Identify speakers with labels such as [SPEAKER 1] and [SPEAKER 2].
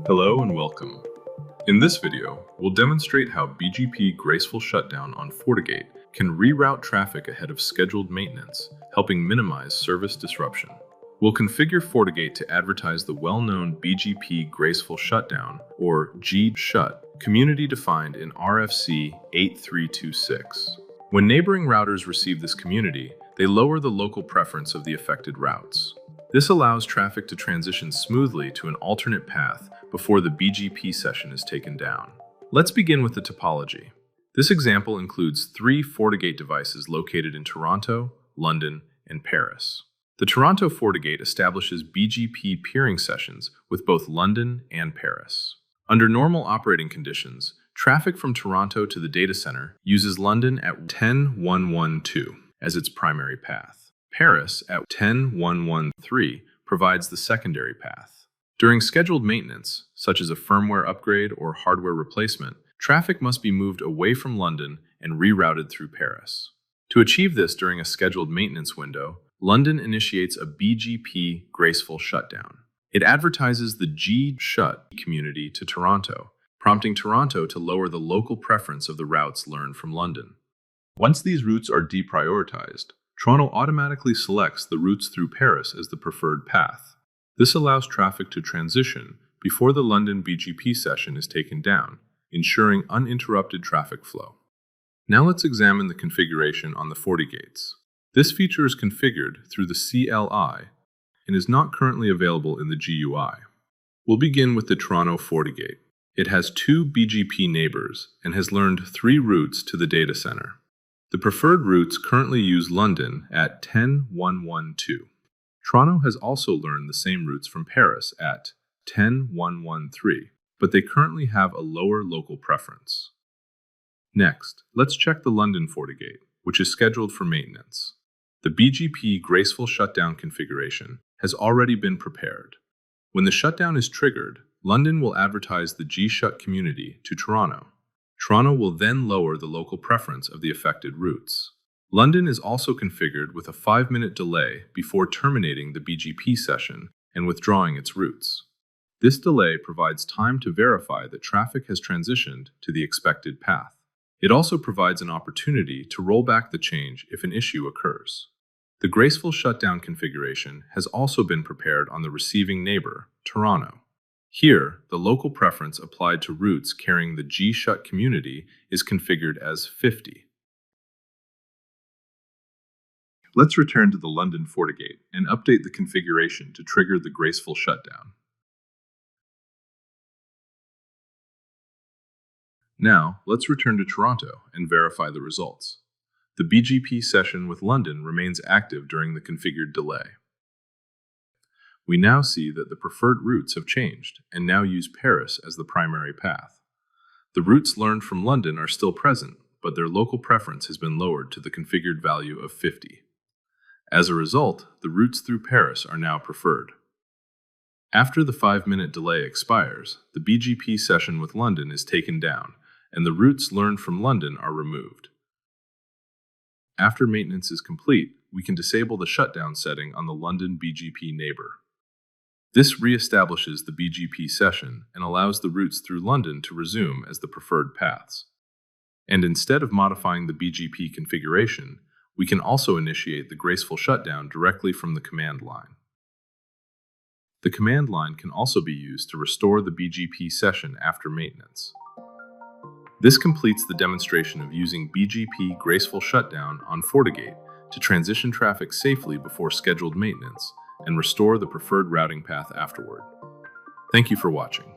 [SPEAKER 1] Hello and welcome. In this video, we'll demonstrate how BGP Graceful Shutdown on FortiGate can reroute traffic ahead of scheduled maintenance, helping minimize service disruption. We'll configure FortiGate to advertise the well-known BGP Graceful Shutdown, or GSHUT, community defined in RFC 8326. When neighboring routers receive this community, they lower the local preference of the affected routes. This allows traffic to transition smoothly to an alternate path before the BGP session is taken down. Let's begin with the topology. This example includes 3 FortiGate devices located in Toronto, London, and Paris. The Toronto FortiGate establishes BGP peering sessions with both London and Paris. Under normal operating conditions, traffic from Toronto to the data center uses London at 10.112 as its primary path. Paris at 10.113 provides the secondary path. During scheduled maintenance, such as a firmware upgrade or hardware replacement, traffic must be moved away from London and rerouted through Paris. To achieve this during a scheduled maintenance window, London initiates a BGP Graceful Shutdown. It advertises the GSHUT community to Toronto, prompting Toronto to lower the local preference of the routes learned from London. Once these routes are deprioritized, Toronto automatically selects the routes through Paris as the preferred path. This allows traffic to transition before the London BGP session is taken down, ensuring uninterrupted traffic flow. Now let's examine the configuration on the FortiGates. This feature is configured through the CLI and is not currently available in the GUI. We'll begin with the Toronto FortiGate. It has 2 BGP neighbors and has learned 3 routes to the data center. The preferred routes currently use London at 10.112. Toronto has also learned the same routes from Paris at 10.113, but they currently have a lower local preference. Next, let's check the London FortiGate, which is scheduled for maintenance. The BGP Graceful Shutdown configuration has already been prepared. When the shutdown is triggered, London will advertise the GSHUT community to Toronto. Toronto will then lower the local preference of the affected routes. London is also configured with a 5-minute delay before terminating the BGP session and withdrawing its routes. This delay provides time to verify that traffic has transitioned to the expected path. It also provides an opportunity to roll back the change if an issue occurs. The Graceful Shutdown configuration has also been prepared on the receiving neighbor, Toronto. Here, the local preference applied to routes carrying the GSHUT community is configured as 50. Let's return to the London FortiGate and update the configuration to trigger the Graceful Shutdown. Now, let's return to Toronto and verify the results. The BGP session with London remains active during the configured delay. We now see that the preferred routes have changed and now use Paris as the primary path. The routes learned from London are still present, but their local preference has been lowered to the configured value of 50. As a result, the routes through Paris are now preferred. After the 5-minute delay expires, the BGP session with London is taken down, and the routes learned from London are removed. After maintenance is complete, we can disable the shutdown setting on the London BGP neighbor. This reestablishes the BGP session and allows the routes through London to resume as the preferred paths. And instead of modifying the BGP configuration, we can also initiate the Graceful Shutdown directly from the command line. The command line can also be used to restore the BGP session after maintenance. This completes the demonstration of using BGP Graceful Shutdown on FortiGate to transition traffic safely before scheduled maintenance and restore the preferred routing path afterward. Thank you for watching.